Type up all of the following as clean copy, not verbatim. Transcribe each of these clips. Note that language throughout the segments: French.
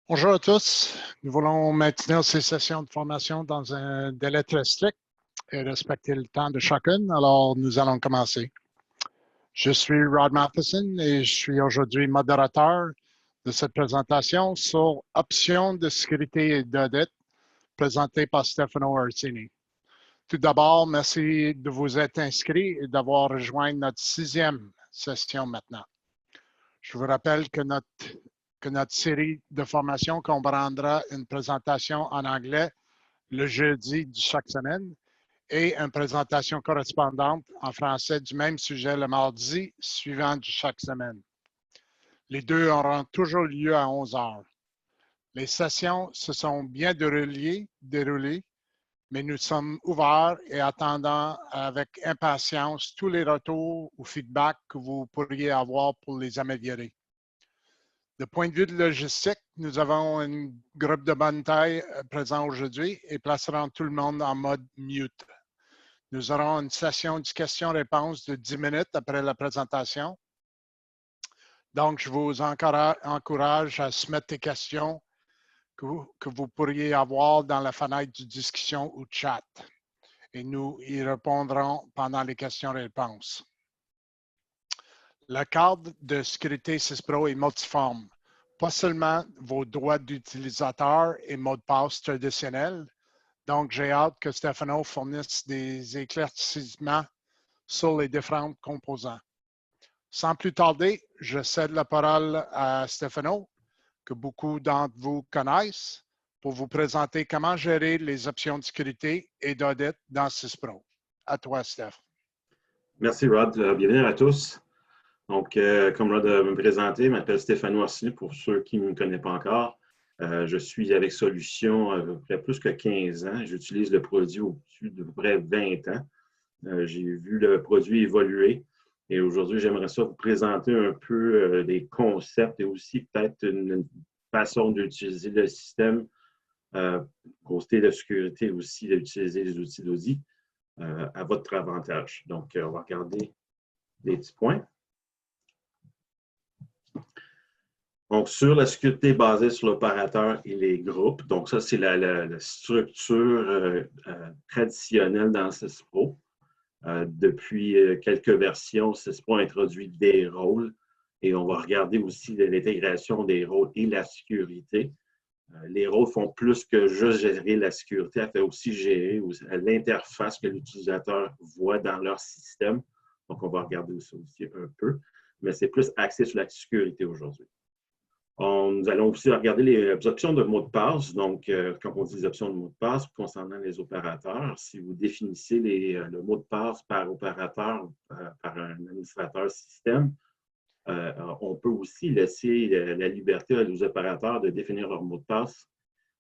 Bonjour à tous. Nous voulons maintenir ces sessions de formation dans un délai très strict et respecter le temps de chacune. Alors, nous allons commencer. Je suis Rod Matheson et je suis aujourd'hui modérateur de cette présentation sur options de sécurité et d'audit présentée par Stefano Artini. Tout d'abord, merci de vous être inscrits et d'avoir rejoint notre 6e session maintenant. Je vous rappelle que notre série de formation comprendra une présentation en anglais le jeudi de chaque semaine et une présentation correspondante en français du même sujet le mardi suivant de chaque semaine. Les deux auront toujours lieu à 11 heures. Les sessions se sont bien déroulées, mais nous sommes ouverts et attendons avec impatience tous les retours ou feedbacks que vous pourriez avoir pour les améliorer. De point de vue de logistique, nous avons un groupe de bonne taille présent aujourd'hui et placerons tout le monde en mode mute. Nous aurons une session de questions-réponses de 10 minutes après la présentation. Donc, je vous encourage à soumettre des questions que vous pourriez avoir dans la fenêtre de discussion ou chat. Et nous y répondrons pendant les questions-réponses. Le cadre de sécurité CISPRO est multiforme. Pas seulement vos droits d'utilisateur et mots de passe traditionnels. Donc, j'ai hâte que Stefano fournisse des éclaircissements sur les différents composants. Sans plus tarder, je cède la parole à Stefano, que beaucoup d'entre vous connaissent, pour vous présenter comment gérer les options de sécurité et d'audit dans CISPRO. À toi, Steph. Merci, Rod. Bienvenue à tous. Donc, comme Rod me présenter, je m'appelle Stefano Artini, pour ceux qui ne me connaissent pas encore. Je suis avec Solutions à peu près plus que 15 ans. J'utilise le produit au-dessus de peu près 20 ans. J'ai vu le produit évoluer et aujourd'hui, j'aimerais ça vous présenter un peu des concepts et aussi peut-être une façon d'utiliser le système, côté de sécurité aussi, d'utiliser les outils d'audit à votre avantage. Donc, on va regarder des petits points. Donc, sur la sécurité basée sur l'opérateur et les groupes. Donc, ça, c'est la structure traditionnelle dans CISPRO. Depuis quelques versions, CISPRO a introduit des rôles et on va regarder aussi l'intégration des rôles et la sécurité. Les rôles font plus que juste gérer la sécurité, elle fait aussi gérer l'interface que l'utilisateur voit dans leur système. Donc, on va regarder ça aussi un peu, mais c'est plus axé sur la sécurité aujourd'hui. Nous allons aussi regarder les options de mots de passe. Donc, quand on dit les options de mots de passe concernant les opérateurs, si vous définissez le mot de passe par opérateur, par un administrateur système, on peut aussi laisser la liberté aux opérateurs de définir leur mot de passe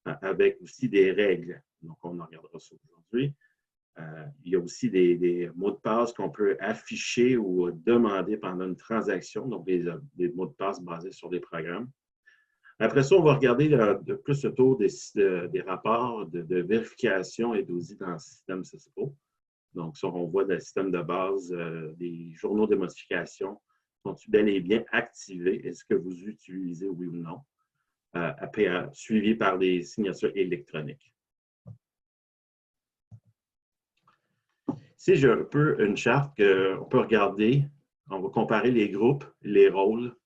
avec aussi des règles. Donc, on en regardera ça aujourd'hui. Il y a aussi des mots de passe qu'on peut afficher ou demander pendant une transaction, donc des mots de passe basés sur des programmes. Après ça, on va regarder de plus le tour des rapports de vérification et d'audit dans le système CISPRO. Donc, ça, on voit dans le système de base, des journaux de modification. Sont-ils bel et bien activés? Est-ce que vous utilisez, oui ou non? Après, suivi par des signatures électroniques. Ici, j'ai un peu une charte qu'on peut regarder. On va comparer les groupes, les rôles.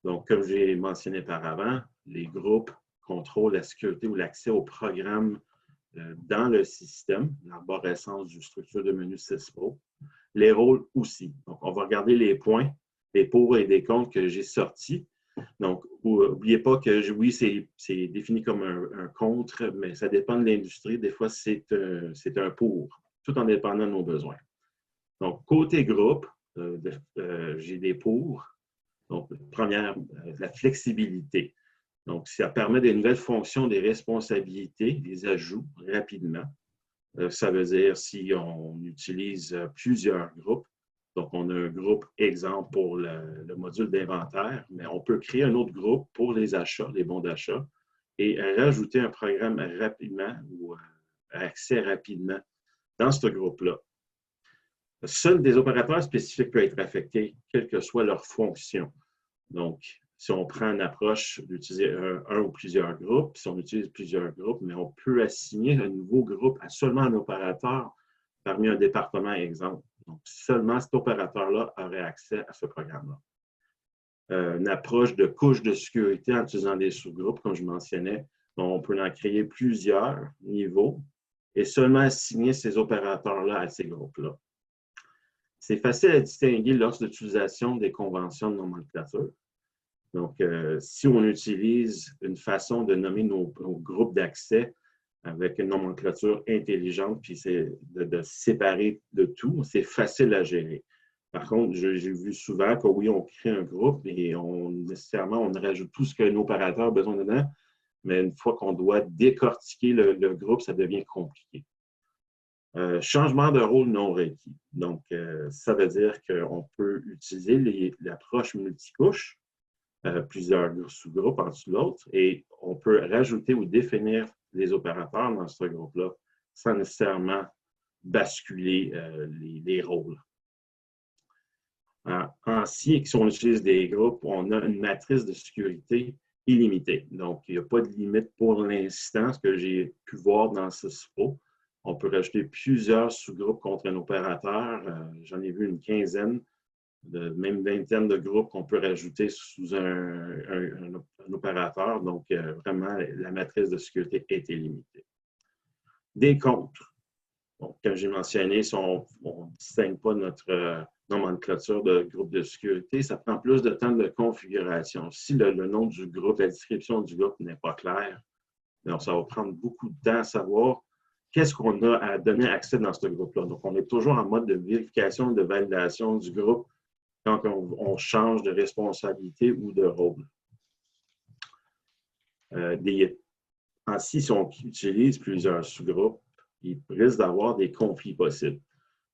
Donc, comme j'ai mentionné auparavant, les groupes contrôlent la sécurité ou l'accès au programme dans le système, l'arborescence du structure de menu CISPRO. Les rôles aussi. Donc, on va regarder les points, les pour et des contre que j'ai sortis. Donc, n'oubliez pas que oui, c'est défini comme un contre, mais ça dépend de l'industrie. Des fois, c'est un pour, tout en dépendant de nos besoins. Donc, côté groupe, j'ai des pour. Donc, première, la flexibilité. Donc, ça permet des nouvelles fonctions, des responsabilités, des ajouts rapidement. Ça veut dire si on utilise plusieurs groupes. Donc, on a un groupe exemple pour le module d'inventaire, mais on peut créer un autre groupe pour les achats, les bons d'achat, et rajouter un programme rapidement ou accès rapidement dans ce groupe-là. Seuls des opérateurs spécifiques peuvent être affectés, quelle que soit leur fonction. Donc, Si on prend une approche d'utiliser un ou plusieurs groupes, si on utilise plusieurs groupes, mais on peut assigner un nouveau groupe à seulement un opérateur parmi un département, exemple. Donc, seulement cet opérateur-là aurait accès à ce programme-là. Une approche de couche de sécurité en utilisant des sous-groupes, comme je mentionnais. Donc, on peut en créer plusieurs niveaux et seulement assigner ces opérateurs-là à ces groupes-là. C'est facile à distinguer lors de l'utilisation des conventions de nomenclature. Donc, si on utilise une façon de nommer nos groupes d'accès avec une nomenclature intelligente, puis c'est de séparer de tout, c'est facile à gérer. Par contre, j'ai vu souvent que oui, on crée un groupe et nécessairement, on rajoute tout ce qu'un opérateur a besoin dedans, mais une fois qu'on doit décortiquer le groupe, ça devient compliqué. Changement de rôle non requis. Donc, ça veut dire qu'on peut utiliser l'approche multicouche, plusieurs sous-groupes en dessous de l'autre, et on peut rajouter ou définir les opérateurs dans ce groupe-là sans nécessairement basculer les rôles. Ainsi, si on utilise des groupes, on a une matrice de sécurité illimitée. Donc, il n'y a pas de limite pour l'instant, ce que j'ai pu voir dans ce SPO. On peut rajouter plusieurs sous-groupes contre un opérateur. J'en ai vu une quinzaine, même une vingtaine de groupes qu'on peut rajouter sous un opérateur. Donc, vraiment, la matrice de sécurité est illimitée. Des contres. Donc, comme j'ai mentionné, si on ne distingue pas notre nomenclature de groupe de sécurité, ça prend plus de temps de configuration. Si le nom du groupe, la description du groupe n'est pas claire, donc ça va prendre beaucoup de temps à savoir qu'est-ce qu'on a à donner accès dans ce groupe-là. Donc, on est toujours en mode de vérification et de validation du groupe quand on change de responsabilité ou de rôle. Ainsi, si on utilise plusieurs sous-groupes, il risque d'avoir des conflits possibles.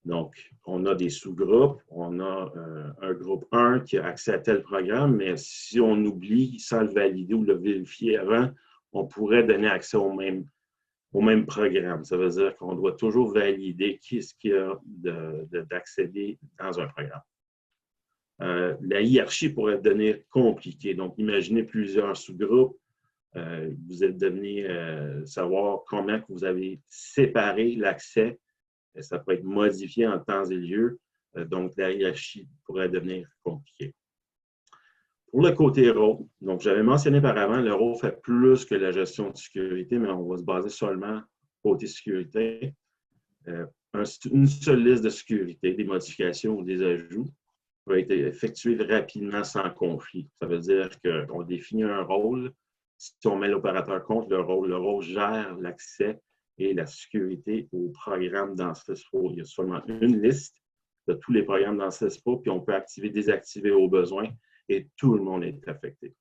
Donc, on a des sous-groupes, on a un groupe 1 qui a accès à tel programme, mais si on oublie sans le valider ou le vérifier avant, on pourrait donner accès au même programme. Ça veut dire qu'on doit toujours valider qui est-ce qu'il y a d'accéder dans un programme. La hiérarchie pourrait devenir compliquée. Donc, imaginez plusieurs sous-groupes. Vous êtes devenu savoir comment vous avez séparé l'accès. Ça peut être modifié en temps et lieu. Donc, la hiérarchie pourrait devenir compliquée. Pour le côté rôle, donc j'avais mentionné par avant, le rôle fait plus que la gestion de sécurité, mais on va se baser seulement côté sécurité. Une seule liste de sécurité, des modifications ou des ajouts peut être effectuée rapidement sans conflit. Ça veut dire qu'on définit un rôle. Si on met l'opérateur contre le rôle gère l'accès et la sécurité au programme dans CESPO. Il y a seulement une liste de tous les programmes dans CESPO, puis on peut activer, désactiver au besoin, et tout le monde est affecté.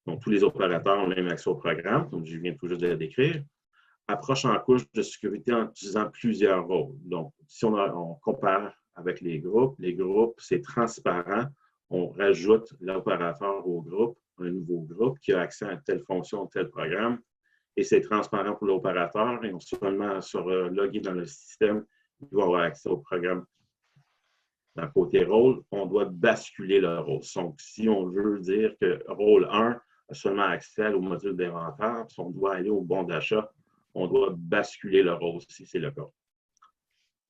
Donc, tous les opérateurs ont le même accès au programme, comme je viens tout juste de le décrire. Approche en couche de sécurité en utilisant plusieurs rôles. Donc, si on compare avec les groupes, c'est transparent. On rajoute l'opérateur au groupe, un nouveau groupe qui a accès à telle fonction, tel programme, et c'est transparent pour l'opérateur, et on seulement se loguer dans le système, il va avoir accès au programme. Dans le côté rôle, on doit basculer le rôle. Donc, si on veut dire que rôle 1 a seulement accès au module d'inventaire, si on doit aller au bon d'achat, on doit basculer le rôle si c'est le cas.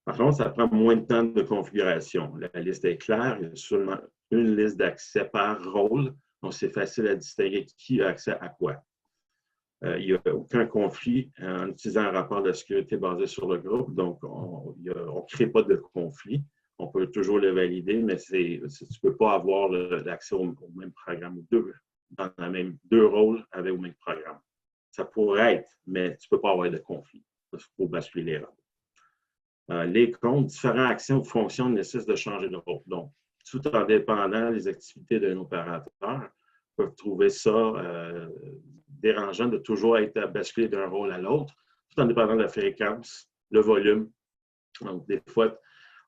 Par contre, ça prend moins de temps de configuration. La liste est claire, il y a seulement une liste d'accès par rôle, donc c'est facile à distinguer qui a accès à quoi. Il n'y a aucun conflit en utilisant un rapport de sécurité basé sur le groupe, donc on ne crée pas de conflit. On peut toujours le valider, mais tu ne peux pas avoir l'accès au même programme dans la même deux rôles avec le même programme. Ça pourrait être, mais tu ne peux pas avoir de conflit. Il faut basculer les rôles. Les comptes, différents accès aux fonctions nécessitent de changer de rôle. Donc, tout en dépendant des activités d'un opérateur, peuvent trouver ça dérangeant de toujours être basculé d'un rôle à l'autre, tout en dépendant de la fréquence, le volume. Donc, des fois,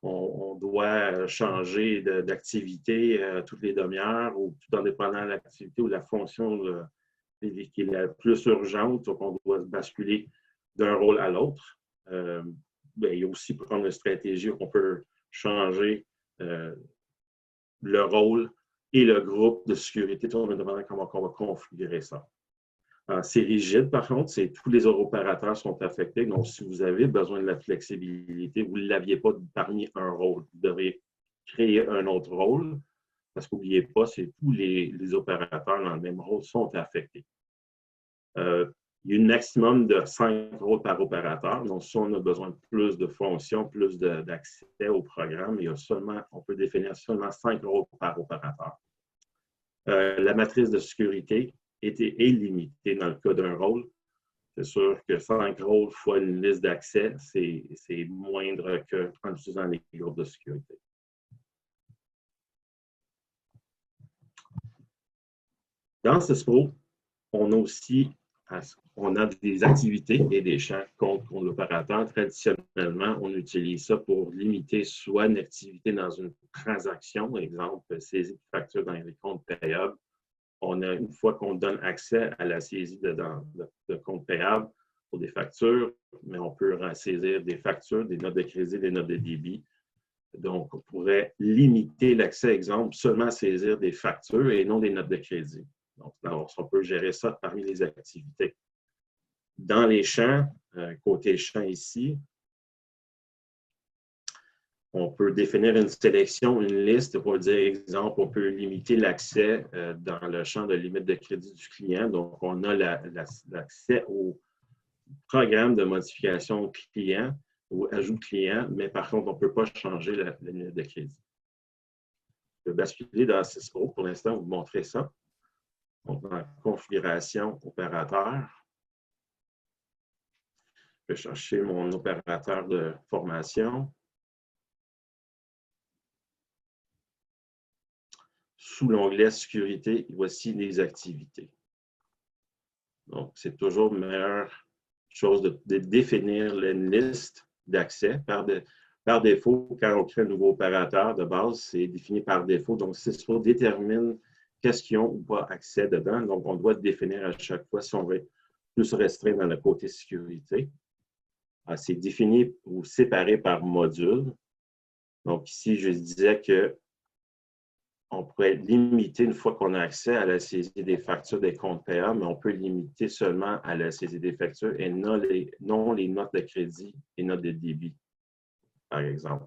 on doit changer d'activité toutes les demi-heures ou tout en dépendant de l'activité ou de la fonction qui est la plus urgente, donc on doit basculer d'un rôle à l'autre. Il y a aussi prendre une stratégie où on peut changer le rôle et le groupe de sécurité, tout en me demandant comment on va configurer ça. C'est rigide, par contre, c'est tous les opérateurs sont affectés. Donc, si vous avez besoin de la flexibilité, vous ne l'aviez pas parmi un rôle. Vous devriez créer un autre rôle, parce qu'oubliez pas, c'est tous les opérateurs dans le même rôle sont affectés. Il y a un maximum de 5 rôles par opérateur. Donc, si on a besoin de plus de fonctions, plus d'accès au programme, on peut définir seulement 5 rôles par opérateur. La matrice de sécurité est limitée dans le cas d'un rôle. C'est sûr que 5 rôles fois une liste d'accès, c'est moindre qu'en utilisant les groupes de sécurité. Dans CISPRO, on a des activités et des champs contre l'opérateur. Traditionnellement, on utilise ça pour limiter soit une activité dans une transaction, exemple, saisie de facture dans les comptes payables. Une fois qu'on donne accès à la saisie de comptes payables pour des factures, mais on peut saisir des factures, des notes de crédit, des notes de débit. Donc, on pourrait limiter l'accès, exemple, seulement à saisir des factures et non des notes de crédit. Donc, on peut gérer ça parmi les activités. Dans les champs, côté champ ici, on peut définir une sélection, une liste pour dire, exemple, on peut limiter l'accès dans le champ de limite de crédit du client. Donc, on a l'accès au programme de modification client ou ajout de client, mais par contre, on ne peut pas changer la limite de crédit. Je vais basculer dans CISPRO pour l'instant, vous montrer ça. Donc, dans la configuration opérateur, je vais chercher mon opérateur de formation. Sous l'onglet sécurité, voici les activités. Donc, c'est toujours la meilleure chose de définir une liste d'accès. Par défaut, quand on crée un nouveau opérateur de base, c'est défini par défaut. Donc, CISPRO détermine qu'est-ce qu'ils ont ou pas accès dedans. Donc, on doit définir à chaque fois si on veut plus restreindre dans le côté sécurité. C'est défini ou séparé par module. Donc, ici, je disais que on pourrait limiter, une fois qu'on a accès à la saisie des factures des comptes payables, mais on peut limiter seulement à la saisie des factures et non les notes de crédit et notes de débit, par exemple.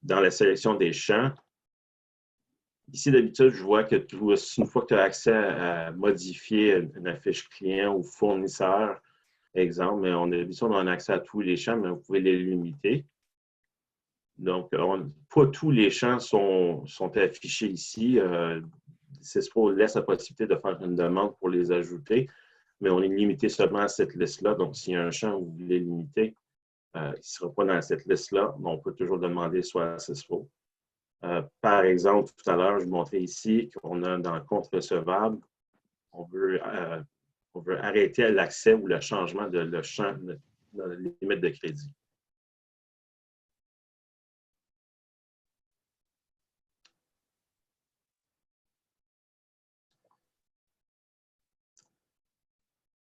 Dans la sélection des champs, ici, d'habitude, je vois que une fois que tu as accès à modifier une affiche client ou fournisseur, exemple, mais on a l'habitude d'avoir accès à tous les champs, mais vous pouvez les limiter. Donc, pas tous les champs sont affichés ici. CISPRO laisse la possibilité de faire une demande pour les ajouter, mais on est limité seulement à cette liste-là. Donc, s'il y a un champ où vous voulez limiter, il ne sera pas dans cette liste-là, mais on peut toujours demander soit à CISPRO. Par exemple, tout à l'heure, je vous montrais ici qu'on a dans le compte recevable, on veut arrêter l'accès ou le changement de le champ de la limite de crédit.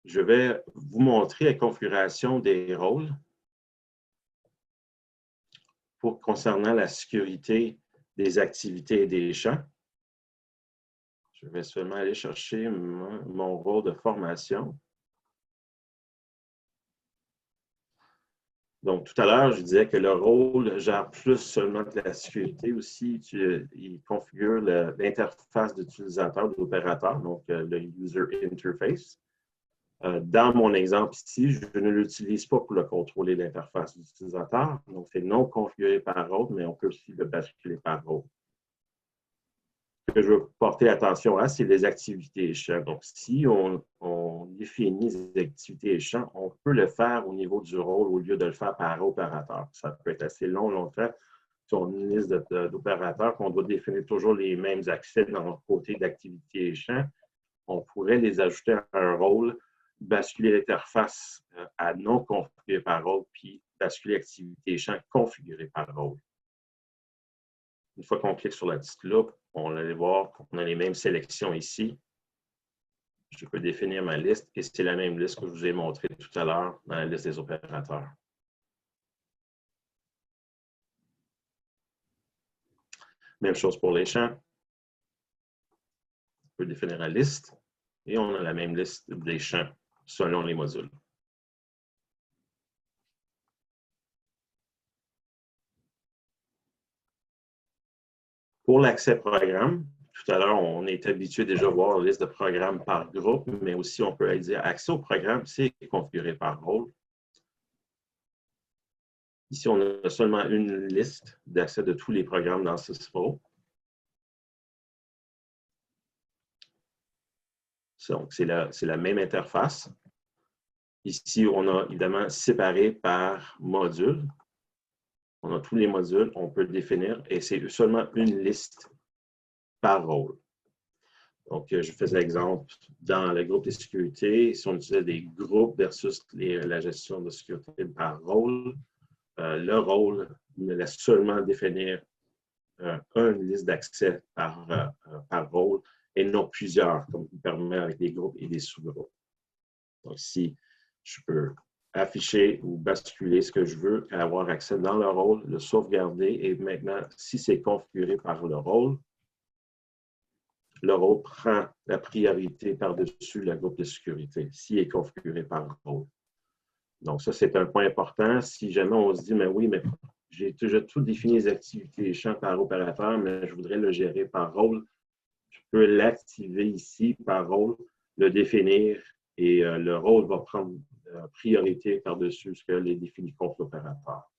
Je vais vous montrer la configuration des rôles concernant la sécurité des activités et des champs. Je vais seulement aller chercher mon rôle de formation. Donc, tout à l'heure, je disais que le rôle gère plus seulement de la sécurité. Aussi, il configure l'interface d'utilisateur, de l'opérateur, donc le User Interface. Dans mon exemple ici, je ne l'utilise pas pour le contrôler l'interface d'utilisateur. Donc, c'est non configuré par rôle, mais on peut aussi le basculer par rôle. Ce que je veux porter attention à, c'est les activités et champs. Donc, si on définit les activités et champs, on peut le faire au niveau du rôle au lieu de le faire par opérateur. Ça peut être assez longtemps. Si on a une liste d'opérateurs, qu'on doit définir toujours les mêmes accès dans le côté d'activités et champs, on pourrait les ajouter à un rôle, basculer l'interface à non configuré par rôle, puis basculer activité et champ configuré par rôle. Une fois qu'on clique sur la petite loupe, on va aller voir qu'on a les mêmes sélections ici. Je peux définir ma liste et c'est la même liste que je vous ai montrée tout à l'heure dans la liste des opérateurs. Même chose pour les champs. On peut définir la liste et on a la même liste des champs selon les modules. Pour l'accès programme, tout à l'heure, on est habitué déjà à voir la liste de programmes par groupe, mais aussi on peut aller dire accès au programme, c'est configuré par rôle. Ici, on a seulement une liste d'accès de tous les programmes dans Syspro. Donc, c'est la même interface. Ici, on a évidemment séparé par module. On a tous les modules, on peut le définir et c'est seulement une liste par rôle. Donc, je faisais l'exemple dans le groupe de sécurité, si on utilisait des groupes versus la gestion de sécurité par rôle, le rôle me laisse seulement définir une liste d'accès par rôle et non plusieurs, comme il permet avec des groupes et des sous-groupes. Donc, si je peux afficher ou basculer ce que je veux et avoir accès dans le rôle, le sauvegarder et maintenant, si c'est configuré par le rôle prend la priorité par-dessus le groupe de sécurité, s'il est configuré par rôle. Donc, ça, c'est un point important. Si jamais on se dit, mais oui, mais j'ai déjà tout défini les activités et champs par opérateur, mais je voudrais le gérer par rôle, je peux l'activer ici par rôle, le définir et le rôle va prendre priorité par-dessus ce que les définis contre l'opérateur.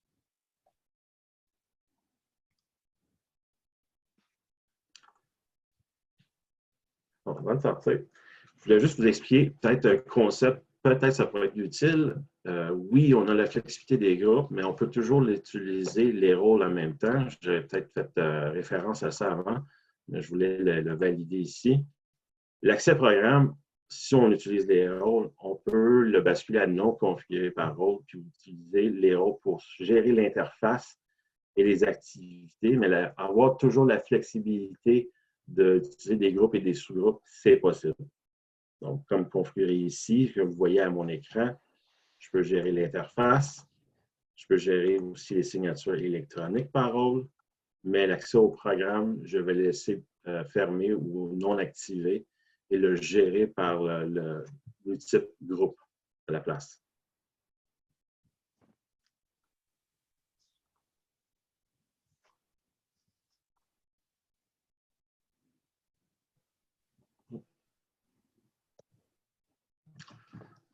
Donc, avant de sortir, je voulais juste vous expliquer peut-être un concept, peut-être ça pourrait être utile. Oui, on a la flexibilité des groupes, mais on peut toujours utiliser les rôles en même temps. J'avais peut-être fait référence à ça avant, mais je voulais le valider ici. L'accès programme, si on utilise les rôles, on peut le basculer à non configuré par rôle, puis utiliser les rôles pour gérer l'interface et les activités, mais avoir toujours la flexibilité d'utiliser des groupes et des sous-groupes, c'est possible. Donc, comme configuré ici, comme vous voyez à mon écran, je peux gérer l'interface, je peux gérer aussi les signatures électroniques par rôle, mais l'accès au programme, je vais le laisser fermé ou non activé et le gérer par le type groupe à la place.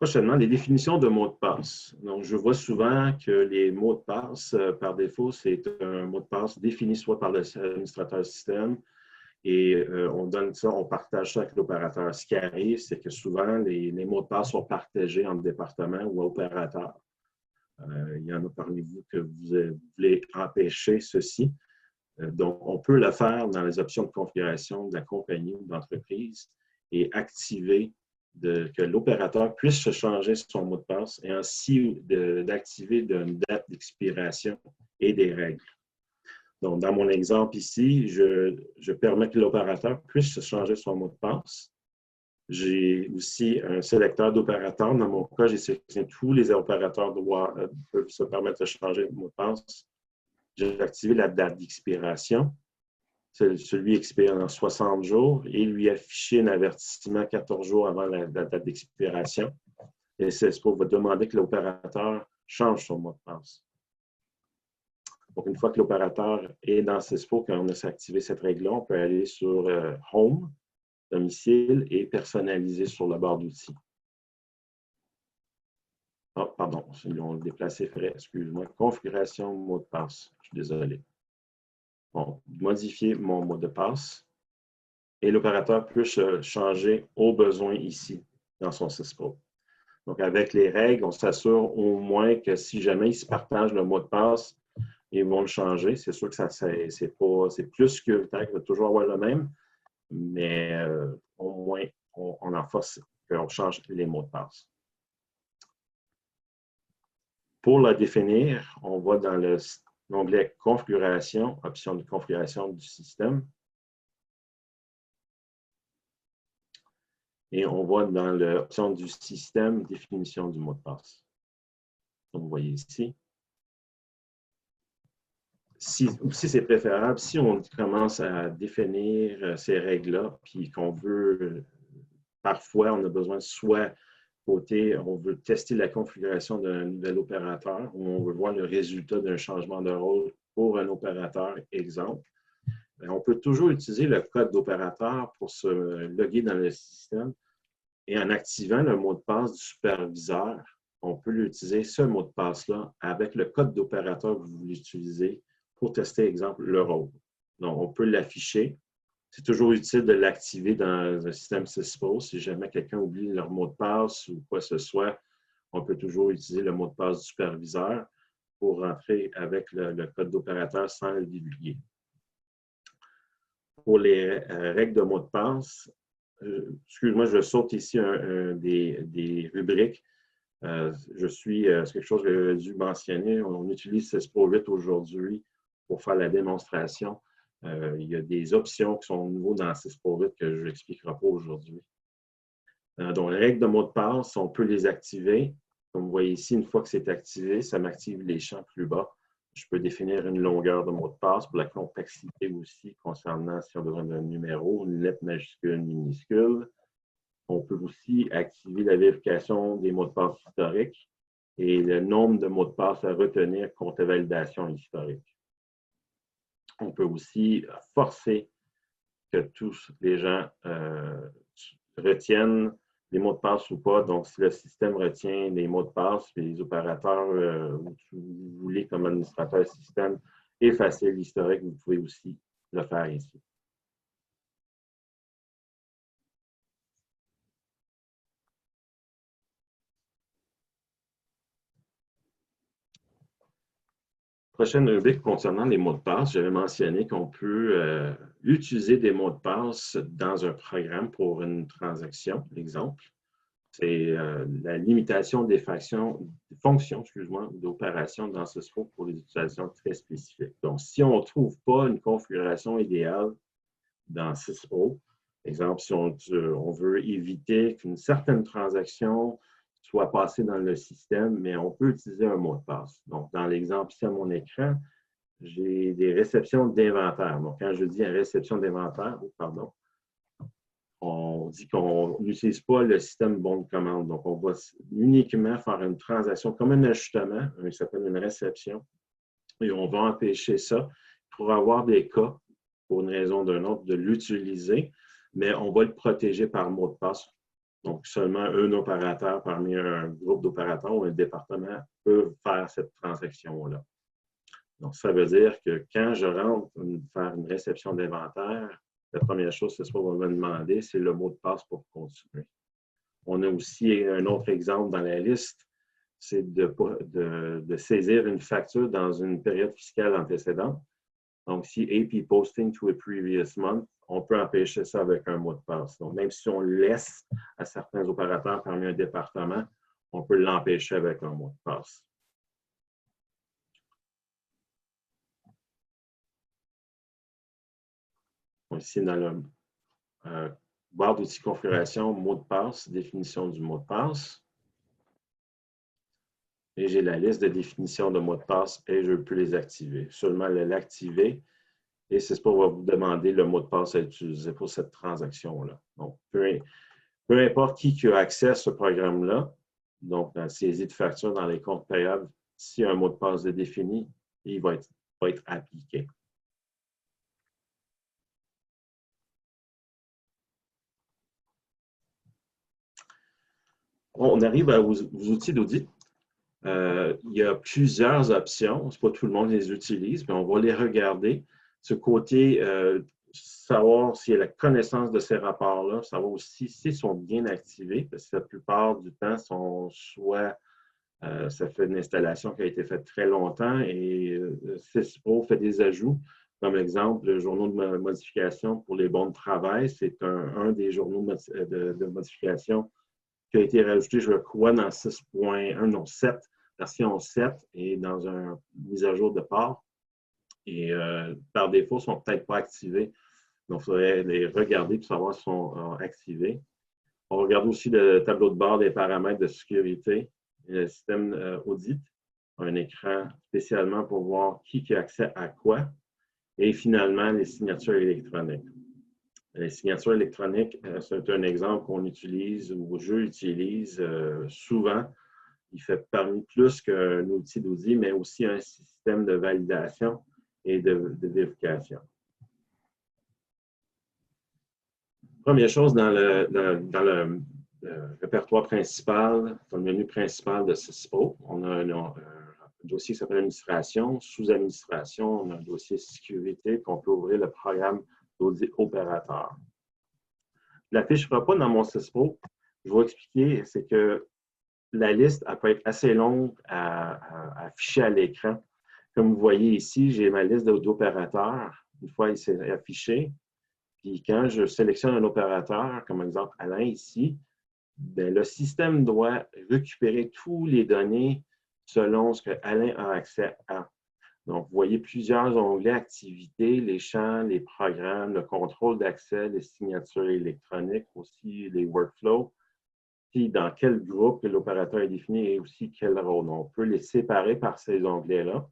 Prochainement, les définitions de mots de passe. Donc, je vois souvent que les mots de passe, par défaut, c'est un mot de passe défini soit par l'administrateur système et on donne ça, on partage ça avec l'opérateur. Ce qui arrive, c'est que souvent, les mots de passe sont partagés entre départements ou opérateurs. Il y en a parmi vous que vous voulez empêcher ceci. Donc, on peut le faire dans les options de configuration de la compagnie ou de l'entreprise et activer que l'opérateur puisse se changer son mot de passe et ainsi d'activer une date d'expiration et des règles. Donc, dans mon exemple ici, je permets que l'opérateur puisse se changer son mot de passe. J'ai aussi un sélecteur d'opérateurs. Dans mon cas, j'ai sélectionné tous les opérateurs peuvent se permettre de changer le mot de passe. J'ai activé la date d'expiration. Celui expire dans 60 jours et lui afficher un avertissement 14 jours avant la date d'expiration. Et Syspro va demander que l'opérateur change son mot de passe. Donc, une fois que l'opérateur est dans Syspro, quand on a activé cette règle-là, on peut aller sur Home, domicile et personnaliser sur la barre d'outils. Oh, pardon, ils ont déplacé frais, excuse-moi. Configuration mot de passe. Je suis désolé. Bon, modifier mon mot de passe et l'opérateur peut changer au besoin ici dans son Syspro. Donc, avec les règles, on s'assure au moins que si jamais ils se partagent le mot de passe, ils vont le changer. C'est sûr que c'est plus sécuritaire, il va toujours avoir le même, mais au moins, on en force qu'on change les mots de passe. Pour la définir, on va dans l'onglet « Configuration », option de configuration du système. Et on va dans l'option du système, définition du mot de passe. Donc, vous voyez ici. aussi, c'est préférable, si on commence à définir ces règles-là, puis qu'on veut, parfois, on a besoin soit côté, on veut tester la configuration d'un nouvel opérateur ou on veut voir le résultat d'un changement de rôle pour un opérateur, exemple. On peut toujours utiliser le code d'opérateur pour se loguer dans le système et en activant le mot de passe du superviseur, on peut utiliser ce mot de passe-là avec le code d'opérateur que vous voulez utiliser pour tester, exemple, le rôle. Donc, on peut l'afficher. C'est toujours utile de l'activer dans un système Cisco. Si jamais quelqu'un oublie leur mot de passe ou quoi que ce soit, on peut toujours utiliser le mot de passe du superviseur pour rentrer avec le code d'opérateur sans le divulguer. Pour les règles de mot de passe, excuse-moi, je saute ici des rubriques. C'est quelque chose que j'ai dû mentionner. On utilise CESPRO 8 aujourd'hui pour faire la démonstration. Il y a des options qui sont nouveaux dans CESPRO 8 que je n'expliquerai pas aujourd'hui. Donc, les règles de mot de passe, on peut les activer. Comme vous voyez ici, une fois que c'est activé, ça m'active les champs plus bas. Je peux définir une longueur de mot de passe pour la complexité aussi, concernant si on a besoin d'un numéro, une lettre majuscule, une minuscule. On peut aussi activer la vérification des mots de passe historiques et le nombre de mots de passe à retenir contre validation historique. On peut aussi forcer que tous les gens retiennent les mots de passe ou pas. Donc, si le système retient les mots de passe, puis les opérateurs, vous voulez comme administrateur système effacer l'historique, vous pouvez aussi le faire ici. Prochaine rubrique concernant les mots de passe, j'avais mentionné qu'on peut utiliser des mots de passe dans un programme pour une transaction, exemple. C'est la limitation des fonctions d'opération dans ce scope pour les utilisations très spécifiques. Donc, si on ne trouve pas une configuration idéale dans CISPRO, exemple, si on veut éviter qu'une certaine transaction soit passée dans le système, mais on peut utiliser un mot de passe. Donc, dans l'exemple ici à mon écran, j'ai des réceptions d'inventaire. Donc, quand je dis réception d'inventaire, pardon, on dit qu'on n'utilise pas le système bon de commande. Donc, on va uniquement faire une transaction comme un ajustement, ça s'appelle une réception, et on va empêcher ça pour avoir des cas, pour une raison ou d'une autre, de l'utiliser, mais on va le protéger par mot de passe. Donc, seulement un opérateur parmi un groupe d'opérateurs ou un département peut faire cette transaction-là. Donc, ça veut dire que quand je rentre faire une réception d'inventaire, la première chose que CISPRO va me demander, c'est le mot de passe pour continuer. On a aussi un autre exemple dans la liste, c'est de saisir une facture dans une période fiscale antécédente. Donc, si AP posting to a previous month, on peut empêcher ça avec un mot de passe. Donc, même si on laisse à certains opérateurs parmi un département, on peut l'empêcher avec un mot de passe. Ici, dans le barre d'outils configuration, mot de passe, définition du mot de passe. Et j'ai la liste de définitions de mots de passe et je peux les activer. Seulement l'activer et CISPRO va vous demander le mot de passe à utiliser pour cette transaction-là. Donc, peu importe qui a accès à ce programme-là, donc dans la saisie de facture dans les comptes payables, si un mot de passe est défini, il va être appliqué. On arrive aux outils d'audit. Il y a plusieurs options. Ce n'est pas tout le monde les utilise, mais on va les regarder. Ce côté, savoir s'il y a la connaissance de ces rapports-là, savoir aussi s'ils sont bien activés, parce que la plupart du temps, soit ça fait une installation qui a été faite très longtemps et CISPRO fait des ajouts. Comme exemple, le journal de modification pour les bons de travail, c'est un des journaux de modification qui a été rajouté, je crois, dans 6.1, non, 7, version 7, et dans une mise à jour de part. Et par défaut, ils ne sont peut-être pas activés. Donc, il faudrait les regarder pour savoir s'ils sont activés. On regarde aussi le tableau de bord des paramètres de sécurité et le système audit. un écran spécialement pour voir qui a accès à quoi. Et finalement, les signatures électroniques. Les signatures électroniques, c'est un exemple qu'on utilise ou je utilise souvent. Il fait parmi plus qu'un outil d'audit, mais aussi un système de validation et de vérification. Première chose dans le répertoire principal, dans le menu principal de CISPRO, on a un dossier qui s'appelle Administration. Sous Administration, on a un dossier Sécurité qu'on peut ouvrir le programme d'audit opérateur. Je ne l'affichera pas dans mon CISPRO. Je vais expliquer, c'est que la liste elle peut être assez longue à afficher à l'écran. Comme vous voyez ici, j'ai ma liste d'opérateurs. Une fois, il s'est affiché. Puis quand je sélectionne un opérateur, comme exemple Alain ici, bien, le système doit récupérer toutes les données selon ce que Alain a accès à. Donc, vous voyez plusieurs onglets, activités, les champs, les programmes, le contrôle d'accès, les signatures électroniques, aussi les workflows, puis dans quel groupe l'opérateur est défini et aussi quel rôle. On peut les séparer par ces onglets-là.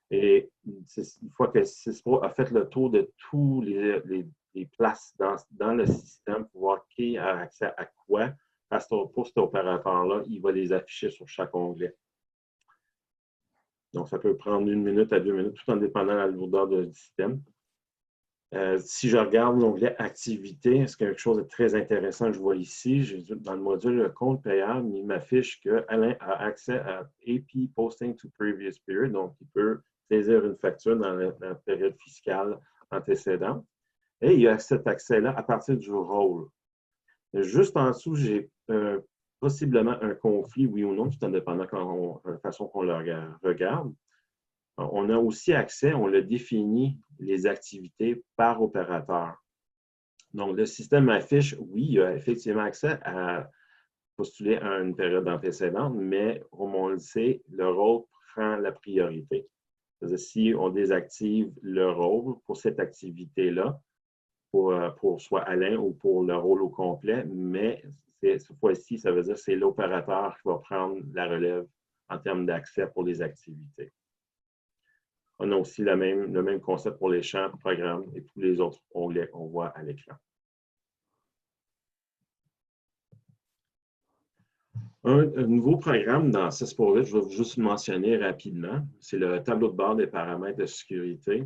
Et une fois que CISPRO a fait le tour de tous les places dans le système pour voir qui a accès à quoi, pour cet opérateur-là, il va les afficher sur chaque onglet. Donc, ça peut prendre 1 minute à 2 minutes, tout en dépendant de la lourdeur du système. Si je regarde l'onglet Activité, c'est quelque chose de très intéressant que je vois ici. Dans le module Compte payable, il m'affiche que Alain a accès à AP Posting to Previous Period, donc il peut saisir une facture dans la période fiscale antécédente. Et il a cet accès-là à partir du rôle. Juste en dessous, j'ai possiblement un conflit, oui ou non, tout en dépendant de la façon qu'on le regarde. On a aussi accès, on le définit, les activités par opérateur. Donc, le système affiche, oui, il a effectivement accès à postuler à une période antécédente, mais comme on le sait, le rôle prend la priorité. C'est-à-dire, si on désactive le rôle pour cette activité-là, pour soit Alain ou pour le rôle au complet, mais cette fois-ci, ça veut dire que c'est l'opérateur qui va prendre la relève en termes d'accès pour les activités. On a aussi le même concept pour les champs, programmes et tous les autres onglets qu'on voit à l'écran. Un nouveau programme dans CISPRO, je vais juste le mentionner rapidement. C'est le tableau de bord des paramètres de sécurité.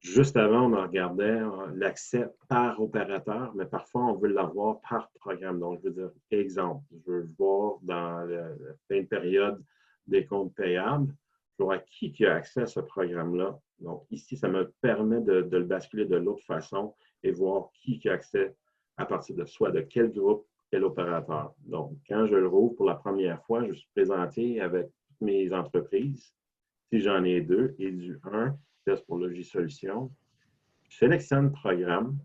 Juste avant, on regardait l'accès par opérateur, mais parfois, on veut l'avoir par programme. Donc, je veux dire, exemple, je veux voir dans la fin de période des comptes payables, je vois qui a accès à ce programme-là. Donc, ici, ça me permet de le basculer de l'autre façon et voir qui a accès à partir de soit de quel groupe, quel opérateur. Donc, quand je le rouvre pour la première fois, je suis présenté avec toutes mes entreprises. Si j'en ai 2, et du 1, test pour Logisolutions. Je sélectionne Programme.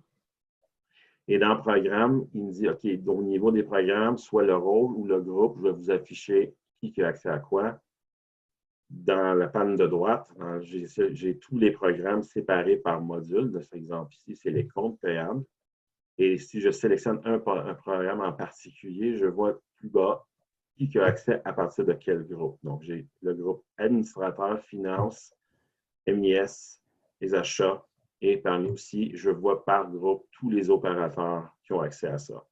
Et dans Programme, il me dit, OK, au niveau des programmes, soit le rôle ou le groupe, je vais vous afficher qui a accès à quoi. Dans la panne de droite, j'ai tous les programmes séparés par module. De cet exemple ici, c'est les comptes payables. Et si je sélectionne un programme en particulier, je vois plus bas qui a accès à partir de quel groupe. Donc, j'ai le groupe administrateur, finance, MIS, les achats, et parmi aussi, je vois par groupe tous les opérateurs qui ont accès à ça.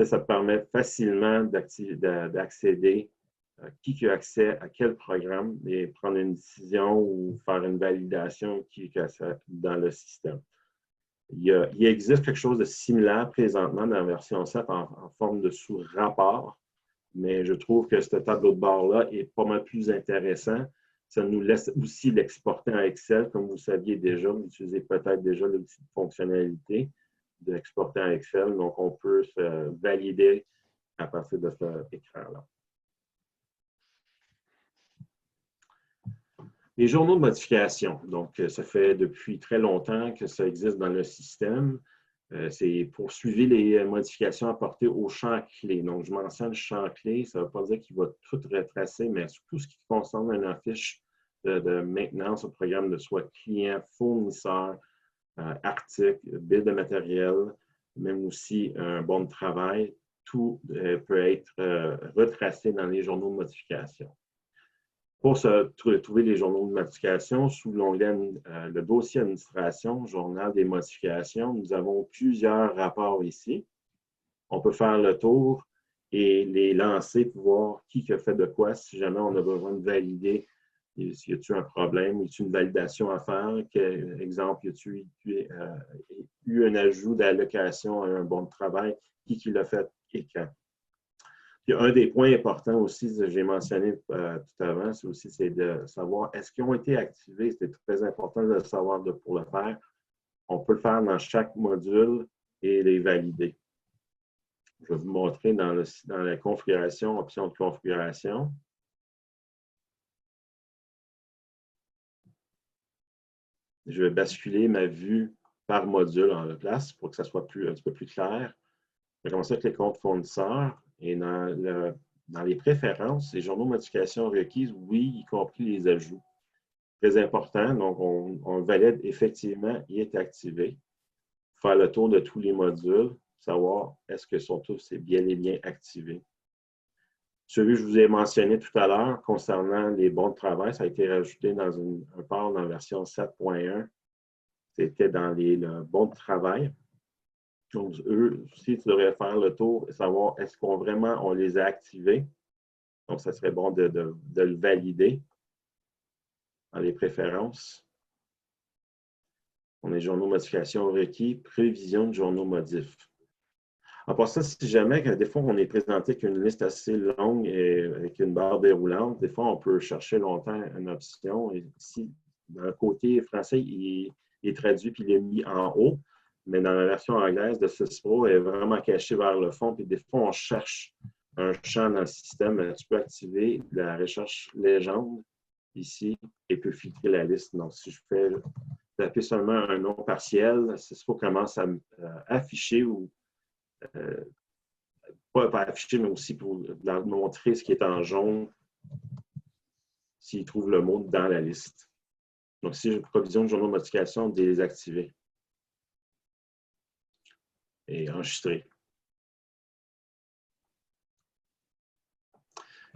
Ça permet facilement d'accéder à qui a accès à quel programme et prendre une décision ou faire une validation qui a accès dans le système. Il existe quelque chose de similaire présentement dans la version 7 en forme de sous-rapport, mais je trouve que ce tableau de bord-là est pas mal plus intéressant. Ça nous laisse aussi l'exporter en Excel, comme vous saviez déjà, vous utilisez peut-être déjà l'outil de fonctionnalité d'exporter en Excel, donc on peut se valider à partir de cet écran-là. Les journaux de modification. Donc, ça fait depuis très longtemps que ça existe dans le système. C'est pour suivre les modifications apportées au champ clé. Donc, je mentionne champ clé, ça ne veut pas dire qu'il va tout retracer, mais tout ce qui concerne une affiche de maintenance au programme de soit client, fournisseur, article, bill de matériel, même aussi un bon de travail, tout peut être retracé dans les journaux de modification. Pour trouver les journaux de modification, sous l'onglet le dossier administration, journal des modifications, nous avons plusieurs rapports ici. On peut faire le tour et les lancer pour voir qui a fait de quoi, si jamais on a besoin de valider. Y a-t-il un problème? Y a-t-il une validation à faire? Exemple, y a-t-il eu un ajout d'allocation à un bon de travail? Qui l'a fait et quand? Puis un des points importants aussi, j'ai mentionné tout avant, c'est de savoir est-ce qu'ils ont été activés. C'est très important de le savoir pour le faire. On peut le faire dans chaque module et les valider. Je vais vous montrer dans la configuration, option de configuration. Je vais basculer ma vue par module en place pour que ça soit un petit peu plus clair. Je vais commencer avec les comptes fournisseurs et dans les préférences, les journaux de modification requises, oui, y compris les ajouts. Très important, donc on valide effectivement, il est activé. Faire le tour de tous les modules, savoir est-ce que sont tous bien et bien activés. Celui que je vous ai mentionné tout à l'heure concernant les bons de travail, ça a été rajouté dans un port dans la version 7.1. C'était dans les bons de travail. Donc, eux aussi, tu devrais faire le tour et savoir est-ce qu'on vraiment on les a activés. Donc, ça serait bon de le valider dans les préférences. On a les journaux de modification requis, prévision de journaux modifs. À part ça, si jamais, des fois, on est présenté avec une liste assez longue et avec une barre déroulante, des fois, on peut chercher longtemps une option. Et ici, dans le côté français, il est traduit puis il est mis en haut. Mais dans la version anglaise de SysPro, elle est vraiment cachée vers le fond. Puis des fois, on cherche un champ dans le système. Tu peux activer la recherche légende ici et peut filtrer la liste. Donc, si je fais taper seulement un nom partiel, SysPro commence à afficher ou pas afficher, mais aussi pour leur montrer ce qui est en jaune s'il trouve le mot dans la liste. Donc, si j'ai provision de journaux de modification, désactiver et enregistrer.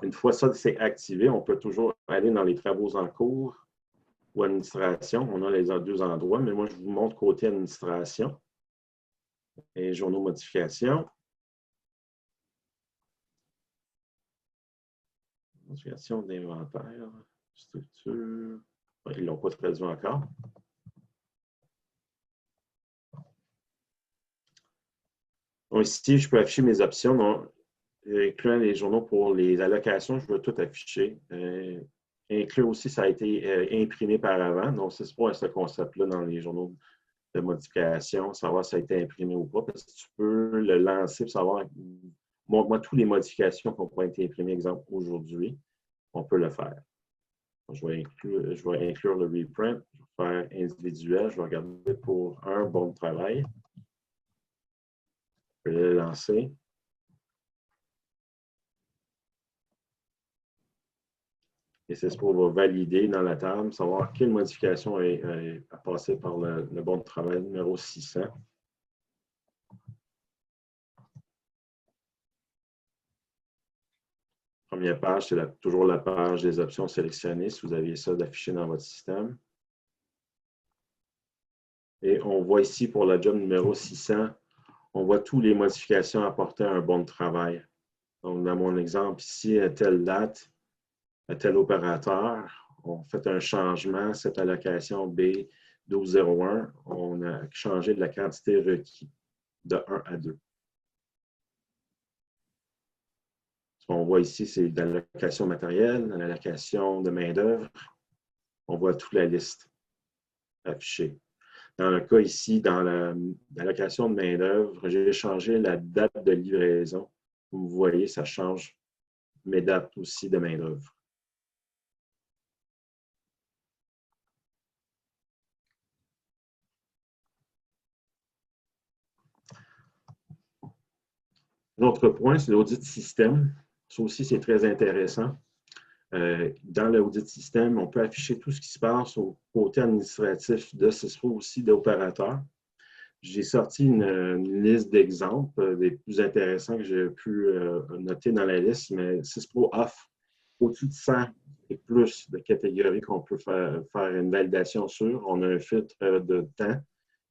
Une fois ça c'est activé, on peut toujours aller dans les travaux en cours ou administration. On a les deux endroits, mais moi, je vous montre côté administration et journaux de modification. Modification d'inventaire, structure. Ils ne l'ont pas traduit encore. Donc, ici, je peux afficher mes options. Donc, incluant les journaux pour les allocations, je veux tout afficher. Inclure aussi, ça a été imprimé par avant. Donc, c'est pas ce concept-là dans les journaux de modification, savoir si ça a été imprimé ou pas, parce que tu peux le lancer pour savoir, montre-moi toutes les modifications qui ont été imprimées, exemple, aujourd'hui. On peut le faire. Je vais inclure le reprint. Je vais faire individuel. Je vais regarder pour un bon de travail. Je vais le lancer. Et c'est ce qu'on va valider dans la table, savoir quelle modification a passé par le bon de travail numéro 600. Première page, c'est toujours la page des options sélectionnées, si vous aviez ça d'afficher dans votre système. Et on voit ici pour la job numéro 600, on voit toutes les modifications apportées à un bon de travail. Donc, dans mon exemple ici, à telle date, à tel opérateur, on fait un changement, cette allocation B1201, on a changé de la quantité requise de 1 à 2. Ce qu'on voit ici, c'est de l'allocation matérielle, de l'allocation de main-d'œuvre. On voit toute la liste affichée. Dans le cas ici, dans l'allocation de main-d'œuvre, j'ai changé la date de livraison. Comme vous voyez, ça change mes dates aussi de main-d'œuvre. L'autre point, c'est l'audit système. Ça aussi, c'est très intéressant. Dans l'audit système, on peut afficher tout ce qui se passe au côté administratif de SysPro aussi d'opérateurs. J'ai sorti une liste d'exemples des plus intéressants que j'ai pu noter dans la liste, mais SysPro offre au-dessus de 100 et plus de catégories qu'on peut faire une validation sur, on a un filtre de temps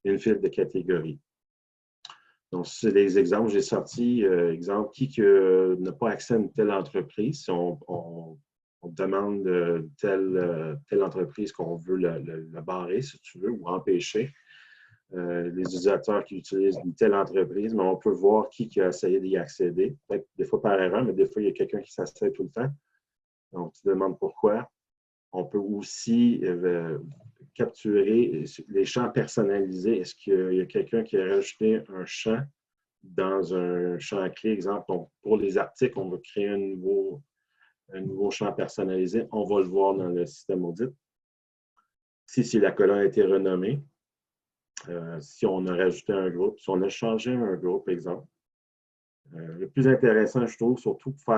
et un filtre de catégorie. Donc, c'est des exemples que j'ai sortis. Exemple, qui n'a pas accès à une telle entreprise, si on demande telle entreprise qu'on veut la barrer, si tu veux, ou empêcher. Les utilisateurs qui utilisent une telle entreprise, mais on peut voir qui a essayé d'y accéder. Peut-être des fois par erreur, mais des fois, il y a quelqu'un qui s'essaie tout le temps. Donc, tu demandes pourquoi. On peut aussi capturer les champs personnalisés. Est-ce qu'il y a quelqu'un qui a rajouté un champ dans un champ clé? Exemple, pour les articles, on va créer un nouveau champ personnalisé. On va le voir dans le système audit. Si la colonne a été renommée, si on a rajouté un groupe, si on a changé un groupe, exemple. Le plus intéressant, je trouve, surtout pour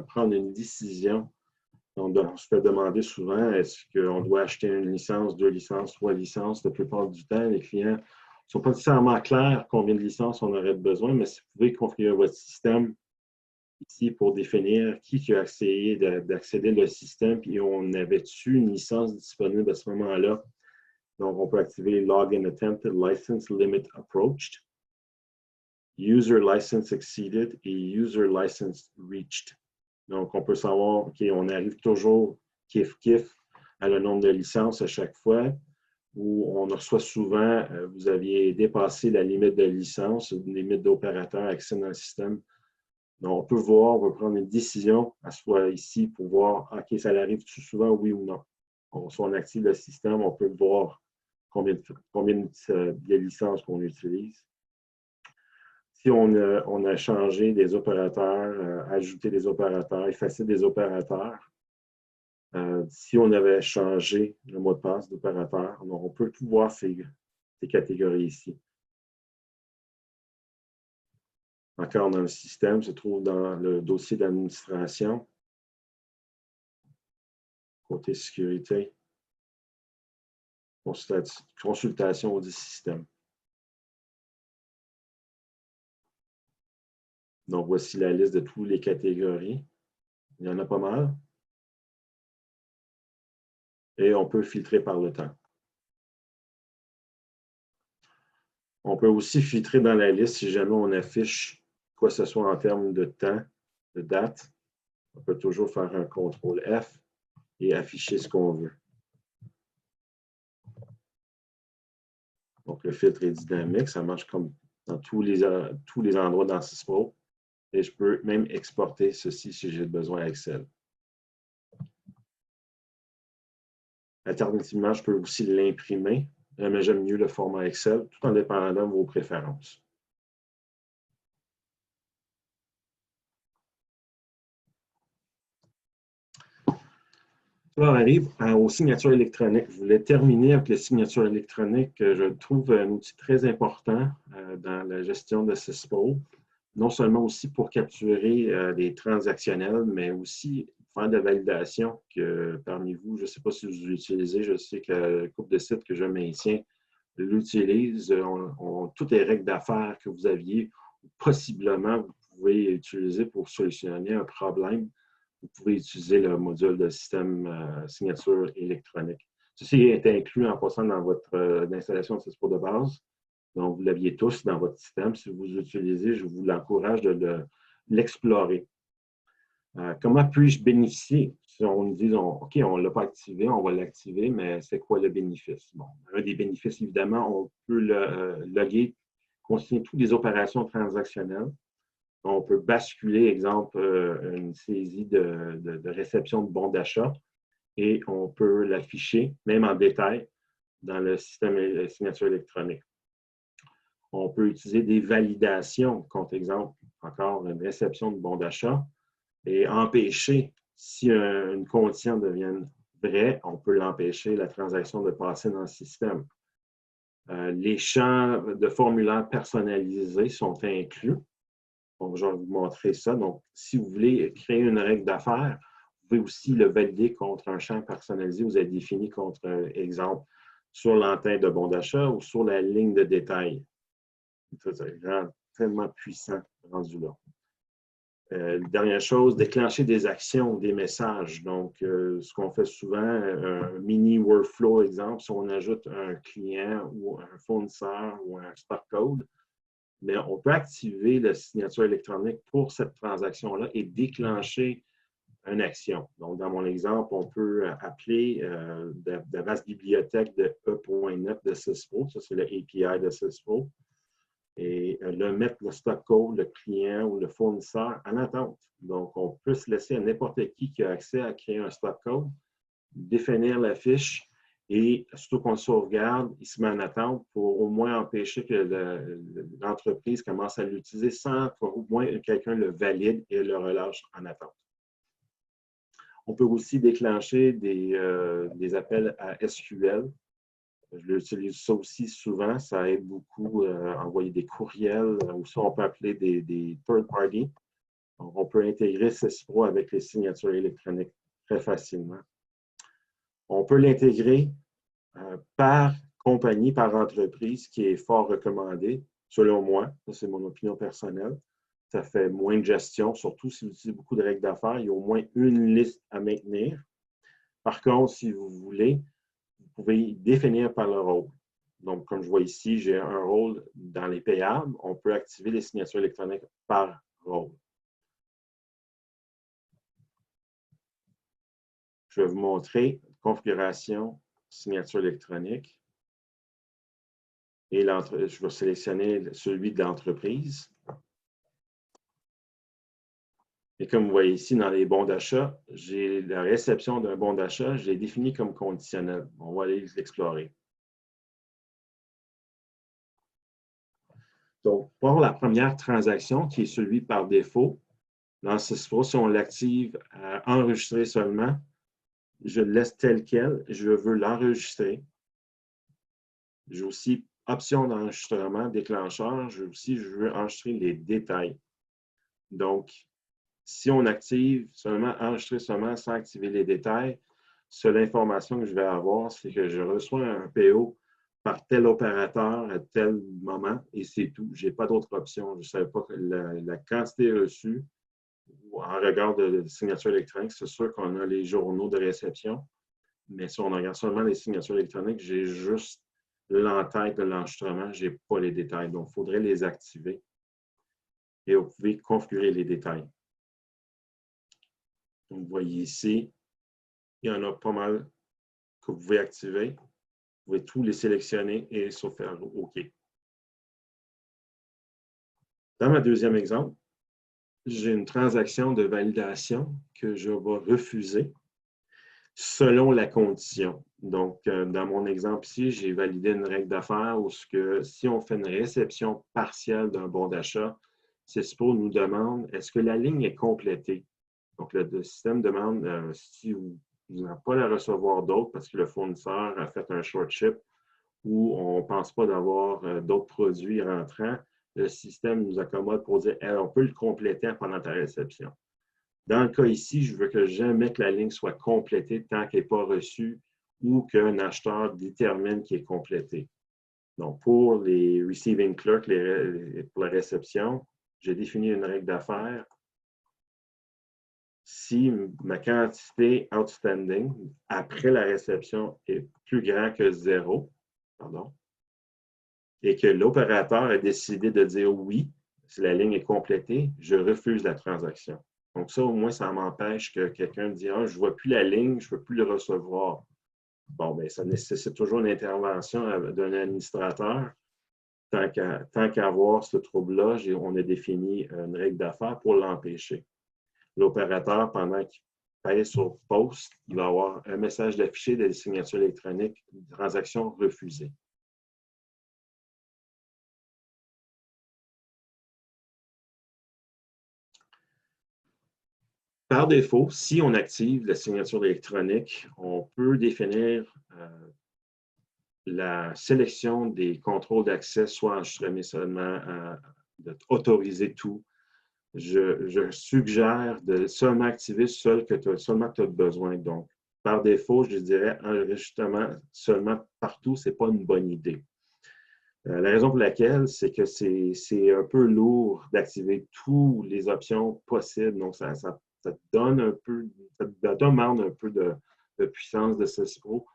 prendre une décision. On se fait demander souvent, est-ce qu'on doit acheter une licence, 2 licences, 3 licences? La plupart du temps, les clients ne sont pas nécessairement clairs combien de licences on aurait besoin, mais si vous pouvez configurer votre système ici pour définir qui a essayé d'accéder au système, puis on avait-tu une licence disponible à ce moment-là. Donc, on peut activer Login Attempted, License Limit Approached, User License Exceeded et User License Reached. Donc, on peut savoir, OK, on arrive toujours kiff-kiff à le nombre de licences à chaque fois, où on reçoit souvent, vous aviez dépassé la limite de licence, une limite d'opérateurs accès dans le système. Donc, on peut voir, on peut prendre une décision, à ce fois ici, pour voir, OK, ça arrive tout souvent, oui ou non. Soit on active le système, on peut voir combien de licences qu'on utilise. Si on a changé des opérateurs, ajouté des opérateurs, effacé des opérateurs, si on avait changé le mot de passe d'opérateur, on peut tout voir ces catégories ici. Encore dans le système, se trouve dans le dossier d'administration, côté sécurité, consultation audit système. Donc, voici la liste de toutes les catégories. Il y en a pas mal. Et on peut filtrer par le temps. On peut aussi filtrer dans la liste si jamais on affiche quoi que ce soit en termes de temps, de date. On peut toujours faire un CTRL F et afficher ce qu'on veut. Donc, le filtre est dynamique. Ça marche comme dans tous les endroits dans SysPro. Et je peux même exporter ceci si j'ai besoin à Excel. Alternativement, je peux aussi l'imprimer, mais j'aime mieux le format Excel, tout en dépendant de vos préférences. Là, on arrive aux signatures électroniques. Je voulais terminer avec les signatures électroniques. Je trouve un outil très important dans la gestion de SysPro. Non seulement aussi pour capturer des transactionnels, mais aussi faire de la validation que parmi vous, je ne sais pas si vous l'utilisez, je sais que le couple de sites que je maintiens l'utilise, toutes les règles d'affaires que vous aviez, possiblement vous pouvez utiliser pour solutionner un problème. Vous pouvez utiliser le module de système signature électronique. Ceci est inclus en passant dans votre installation de SysPro de base. Donc, vous l'aviez tous dans votre système. Si vous l'utilisez, je vous l'encourage de l'explorer. Comment puis-je bénéficier? Si on nous dit, OK, on ne l'a pas activé, on va l'activer, mais c'est quoi le bénéfice? Bon, un des bénéfices, évidemment, on peut le loguer, consigner toutes les opérations transactionnelles. On peut basculer, exemple, une saisie de réception de bons d'achat et on peut l'afficher, même en détail, dans le système de signature électronique. On peut utiliser des validations, contre exemple, encore une réception de bons d'achat, et empêcher, si une condition devient vraie, on peut l'empêcher, la transaction de passer dans le système. Les champs de formulaire personnalisés sont inclus. Donc, je vais vous montrer ça. Donc, si vous voulez créer une règle d'affaires, vous pouvez aussi le valider contre un champ personnalisé. Vous avez défini contre, exemple, sur l'entête de bon d'achat ou sur la ligne de détail. C'est tellement puissant rendu là. Dernière chose, déclencher des actions, des messages. Donc, ce qu'on fait souvent, un mini workflow, exemple, si on ajoute un client ou un fournisseur ou un stock code, mais on peut activer la signature électronique pour cette transaction-là et déclencher une action. Donc, dans mon exemple, on peut appeler la vaste bibliothèque de E.NET de Syspro, ça c'est le API de Syspro, et le mettre le stock code, le client ou le fournisseur en attente. Donc, on peut se laisser à n'importe qui a accès à créer un stock code, définir la fiche et surtout qu'on le sauvegarde, il se met en attente pour au moins empêcher que l'entreprise commence à l'utiliser sans qu'au moins quelqu'un le valide et le relâche en attente. On peut aussi déclencher des appels à SQL. Je l'utilise ça aussi souvent. Ça aide beaucoup à envoyer des courriels ou ça, on peut appeler des third party. Donc, on peut intégrer Syspro avec les signatures électroniques très facilement. On peut l'intégrer par compagnie, par entreprise, qui est fort recommandé, selon moi. Ça, c'est mon opinion personnelle. Ça fait moins de gestion, surtout si vous utilisez beaucoup de règles d'affaires. Il y a au moins une liste à maintenir. Par contre, si vous voulez, vous pouvez définir par le rôle. Donc, comme je vois ici, j'ai un rôle dans les payables. On peut activer les signatures électroniques par rôle. Je vais vous montrer configuration signature électronique. Et je vais sélectionner celui de l'entreprise. Et comme vous voyez ici, dans les bons d'achat, j'ai la réception d'un bon d'achat, je l'ai défini comme conditionnel. On va aller l'explorer. Donc, pour la première transaction, qui est celui par défaut, dans Syspro, si on l'active à enregistrer seulement, je le laisse tel quel, je veux l'enregistrer. J'ai aussi option d'enregistrement, déclencheur, je veux enregistrer les détails. Donc, si on active seulement, enregistrer seulement sans activer les détails, seule information que je vais avoir, c'est que je reçois un PO par tel opérateur à tel moment et c'est tout. Je n'ai pas d'autre option. Je ne savais pas que la quantité reçue en regard de signature électronique, c'est sûr qu'on a les journaux de réception, mais si on regarde seulement les signatures électroniques, j'ai juste l'entête de l'enregistrement, je n'ai pas les détails. Donc, il faudrait les activer et vous pouvez configurer les détails. Donc, vous voyez ici, il y en a pas mal que vous pouvez activer. Vous pouvez tous les sélectionner et sauf faire OK. Dans ma deuxième exemple, j'ai une transaction de validation que je vais refuser selon la condition. Donc, dans mon exemple ici, j'ai validé une règle d'affaires où si on fait une réception partielle d'un bon d'achat, Syspro nous demande est-ce que la ligne est complétée? Donc, le système demande si vous n'avez pas à recevoir d'autres parce que le fournisseur a fait un short ship ou on ne pense pas d'avoir d'autres produits rentrants, le système nous accommode pour dire on peut le compléter pendant ta réception. Dans le cas ici, je veux que jamais que la ligne soit complétée tant qu'elle n'est pas reçue ou qu'un acheteur détermine qu'elle est complétée. Donc, pour les receiving clerks, pour la réception, j'ai défini une règle d'affaires. Si ma quantité outstanding après la réception est plus grand que 0, et que l'opérateur a décidé de dire oui, si la ligne est complétée, je refuse la transaction. Donc ça, au moins, ça m'empêche que quelqu'un dise « Ah, je ne vois plus la ligne, je ne peux plus le recevoir ». Bon, bien, ça nécessite toujours une intervention d'un administrateur. Tant qu'à avoir ce trouble-là, on a défini une règle d'affaires pour l'empêcher. L'opérateur, pendant qu'il pèse sur « Post », il va avoir un message d'affiché de signature électronique, transaction refusée. Par défaut, si on active la signature électronique, on peut définir la sélection des contrôles d'accès, soit enregistrer seulement, d'autoriser tout. Je suggère de seulement activer seulement que tu as besoin. Donc, par défaut, je dirais enregistrement seulement partout, ce n'est pas une bonne idée. La raison pour laquelle, c'est que c'est un peu lourd d'activer toutes les options possibles. Donc, ça te donne un peu, ça te demande un peu de puissance de CISPRO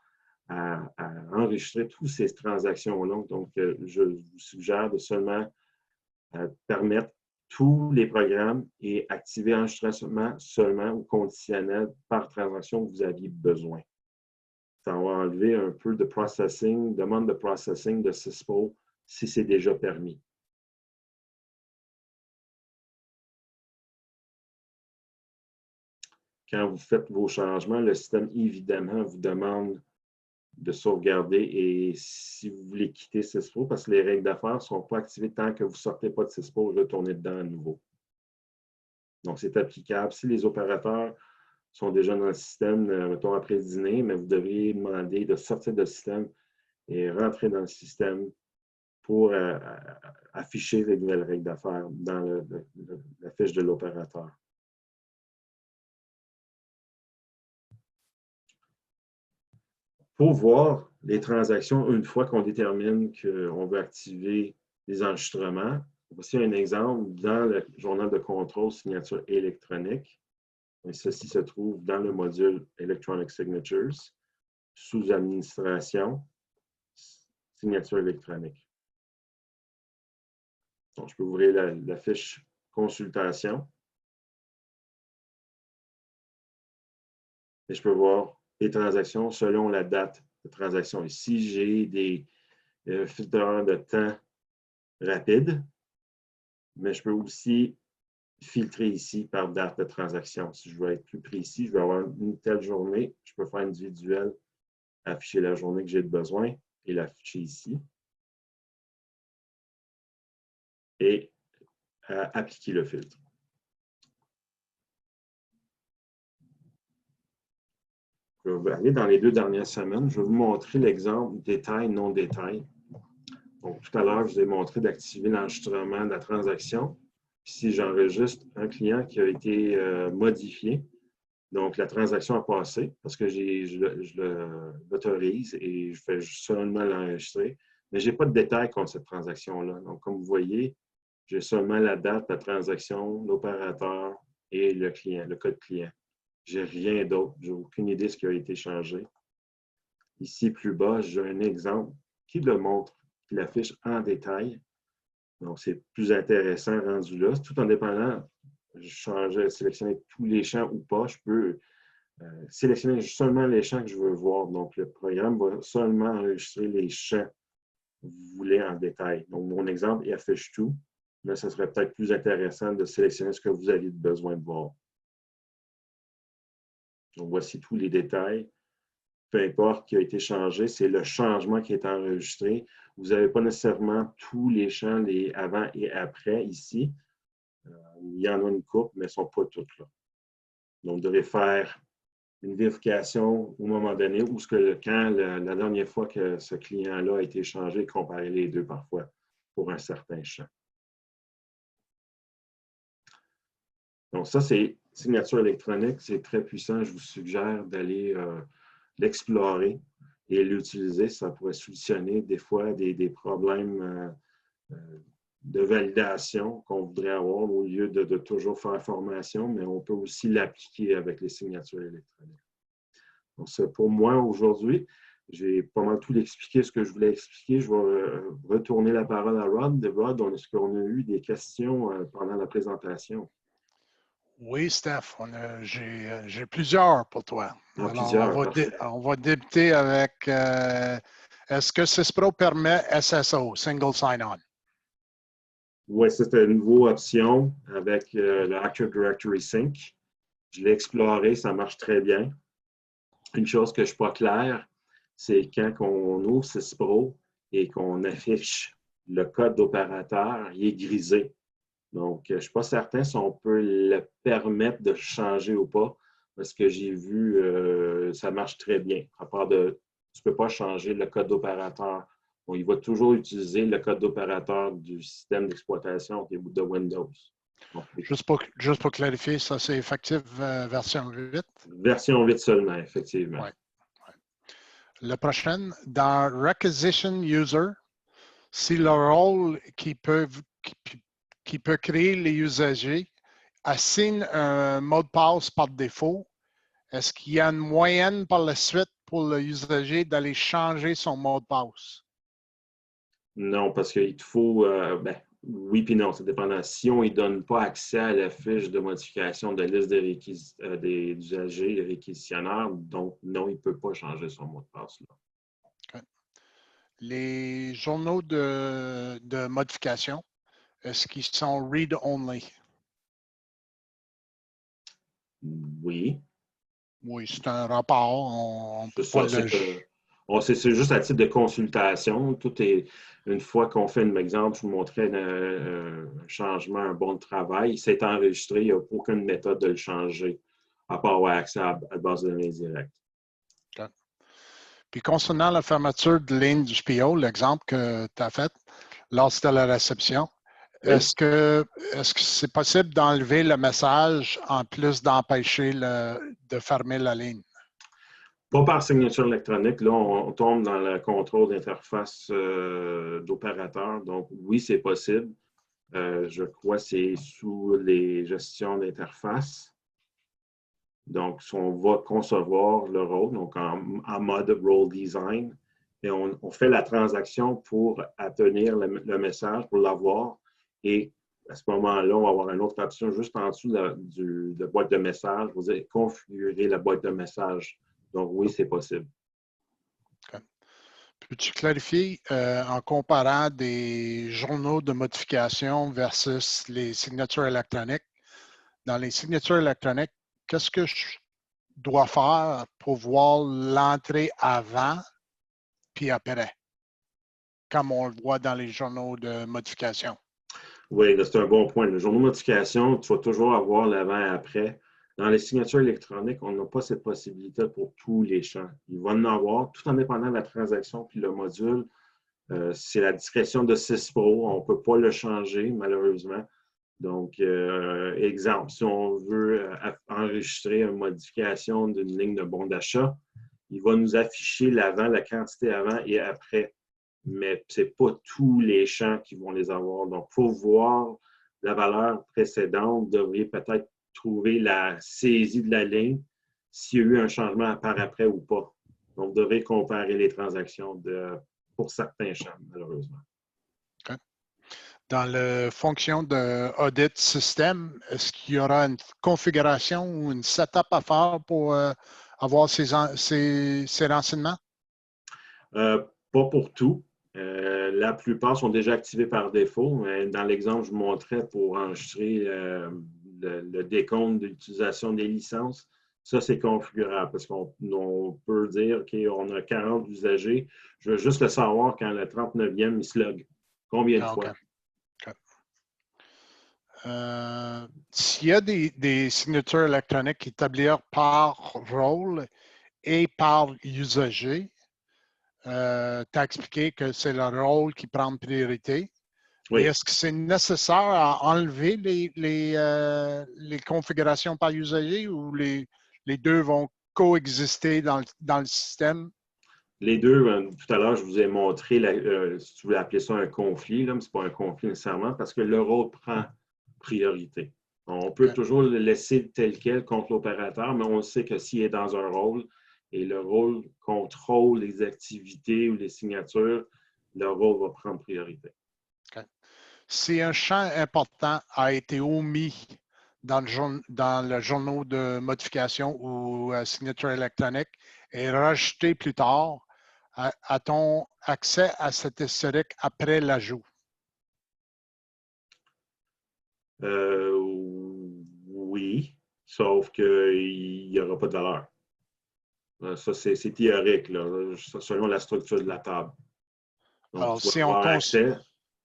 à enregistrer toutes ces transactions-là. Donc, je vous suggère de seulement permettre tous les programmes et activer enregistrement seulement ou conditionnel par transaction que vous aviez besoin. Ça va enlever un peu de processing, demande de processing de CISPRO si c'est déjà permis. Quand vous faites vos changements, le système, évidemment, vous demande de sauvegarder et si vous voulez quitter CISPRO, parce que les règles d'affaires ne sont pas activées tant que vous ne sortez pas de CISPRO, retournez dedans à nouveau. Donc, c'est applicable. Si les opérateurs sont déjà dans le système, mettons après le dîner, mais vous devriez demander de sortir du système et rentrer dans le système pour afficher les nouvelles règles d'affaires dans la fiche de l'opérateur. Pour voir les transactions, une fois qu'on détermine qu'on veut activer les enregistrements, voici un exemple dans le journal de contrôle signature électronique. Et ceci se trouve dans le module Electronic Signatures, sous administration, signature électronique. Donc, je peux ouvrir la fiche consultation. Et je peux voir les transactions selon la date de transaction. Ici, j'ai des filtreurs de temps rapides, mais je peux aussi filtrer ici par date de transaction. Si je veux être plus précis, je vais avoir une telle journée, je peux faire individuel, afficher la journée que j'ai besoin et l'afficher ici. Et appliquer le filtre. Je vais aller dans les 2 dernières semaines. Je vais vous montrer l'exemple détail, non détail. Donc, tout à l'heure, je vous ai montré d'activer l'enregistrement de la transaction. Si j'enregistre un client qui a été modifié, donc la transaction a passé parce que je l'autorise et je fais seulement l'enregistrer. Mais je n'ai pas de détails contre cette transaction-là. Donc, comme vous voyez, j'ai seulement la date, la transaction, l'opérateur et le client, le code client. Je n'ai rien d'autre. Je n'ai aucune idée de ce qui a été changé. Ici, plus bas, j'ai un exemple qui le montre, qui l'affiche en détail. Donc, c'est plus intéressant rendu là. Tout en dépendant, je sélectionner tous les champs ou pas. Je peux sélectionner seulement les champs que je veux voir. Donc, le programme va seulement enregistrer les champs que vous voulez en détail. Donc, mon exemple, il affiche tout. Mais ce serait peut-être plus intéressant de sélectionner ce que vous avez besoin de voir. Donc, voici tous les détails. Peu importe qui a été changé, c'est le changement qui est enregistré. Vous n'avez pas nécessairement tous les champs, les avant et après ici. Il y en a une couple, mais elles ne sont pas toutes là. Donc, vous devez faire une vérification au moment donné ou quand la dernière fois que ce client-là a été changé, comparer les deux parfois pour un certain champ. Donc, ça, c'est signature électronique. C'est très puissant. Je vous suggère d'aller l'explorer et l'utiliser. Ça pourrait solutionner des fois des problèmes de validation qu'on voudrait avoir au lieu de toujours faire formation, mais on peut aussi l'appliquer avec les signatures électroniques. Donc, c'est pour moi aujourd'hui. J'ai pas mal tout expliqué ce que je voulais expliquer. Je vais retourner la parole à Rod. Rod, est-ce qu'on a eu des questions pendant la présentation? Oui, Steph, j'ai plusieurs pour toi. Ah, Alors, on va débuter avec est-ce que CISPRO permet SSO, Single Sign-On? Oui, c'était une nouvelle option avec le Active Directory Sync. Je l'ai exploré, ça marche très bien. Une chose que je ne suis pas clair, c'est quand on ouvre CISPRO et qu'on affiche le code d'opérateur, il est grisé. Donc, je ne suis pas certain si on peut le permettre de changer ou pas, parce que j'ai vu, ça marche très bien. À part de, tu ne peux pas changer le code d'opérateur. Donc, il va toujours utiliser le code d'opérateur du système d'exploitation de Windows. Donc, juste pour clarifier, ça c'est effectif version 8? Version 8 seulement, effectivement. Ouais. Le prochain, dans Requisition User, Si le rôle qui peut créer les usagers assigne un mot de passe par défaut, est-ce qu'il y a une moyenne par la suite pour le usager d'aller changer son mot de passe? Non, parce qu'il te faut, ben, oui puis non, c'est dépendant. Si on ne donne pas accès à la fiche de modification de liste des usagers, des réquisitionneurs, donc non, il ne peut pas changer son mot de passe là. Okay. Les journaux de modification, est-ce qu'ils sont read-only? Oui, Oui, c'est un rapport, on ne c'est peut pas ça. le... C'est juste à titre de consultation. Tout est, une fois qu'on fait un exemple, je vous montrais un changement, un bon de travail, c'est enregistré, il n'y a aucune méthode de le changer, à part avoir accès à la base de données directe. Okay. Puis concernant la fermeture de ligne du PO, l'exemple que tu as fait lors de la réception, Oui. est-ce que c'est possible d'enlever le message en plus d'empêcher de fermer la ligne? Pas par signature électronique. Là, on tombe dans le contrôle d'interface d'opérateur. Donc, oui, c'est possible. Je crois que c'est sous les gestions d'interface. Donc, on va concevoir le rôle, donc en mode role design, et on fait la transaction pour obtenir le message, pour l'avoir. Et à ce moment-là, on va avoir une autre option juste en dessous de la boîte de message. Vous allez configurer la boîte de message. Donc, oui, c'est possible. Okay. Peux-tu clarifier en comparant des journaux de modification versus les signatures électroniques? Dans les signatures électroniques, qu'est-ce que je dois faire pour voir l'entrée avant puis après, comme on le voit dans les journaux de modification? Oui, c'est un bon point. Le journal de modification, tu vas toujours avoir l'avant et après. Dans les signatures électroniques, on n'a pas cette possibilité pour tous les champs. Il va en avoir, tout en dépendant de la transaction puis le module. C'est la discrétion de 6 Pro. On ne peut pas le changer, malheureusement. Donc, exemple, si on veut enregistrer une modification d'une ligne de bon d'achat, il va nous afficher l'avant, la quantité avant et après. Mais ce n'est pas tous les champs qui vont les avoir. Donc, pour voir la valeur précédente, vous devriez peut-être trouver la saisie de la ligne, s'il y a eu un changement par après ou pas. Donc, vous devrez comparer les transactions pour certains champs, malheureusement. Okay. Dans la fonction de audit système, est-ce qu'il y aura une configuration ou une setup à faire pour avoir ces renseignements? Pas pour tout. La plupart sont déjà activés par défaut. Dans l'exemple que je vous montrais pour enregistrer le décompte de l'utilisation des licences, ça, c'est configurable parce qu'on peut dire, OK, on a 40 usagers. Je veux juste le savoir quand le 39e, il se log. Combien de fois? Okay. S'il y a des signatures électroniques établies par rôle et par usager, tu as expliqué que c'est le rôle qui prend priorité. Oui. Est-ce que c'est nécessaire à enlever les configurations par usager ou les deux vont coexister dans le système? Les deux, tout à l'heure, je vous ai montré, si tu voulais appeler ça un conflit, mais ce n'est pas un conflit nécessairement parce que le rôle prend priorité. On peut toujours le laisser tel quel contre l'opérateur, mais on sait que s'il est dans un rôle et le rôle contrôle les activités ou les signatures, le rôle va prendre priorité. Okay. Si un champ important a été omis dans le journal de modification ou signature électronique et rajouté plus tard, a-t-on accès à cet historique après l'ajout? Oui, sauf qu'il n'y aura pas de valeur. Ça, c'est théorique, là, selon la structure de la table. Donc, Alors, tu vas avoir accès.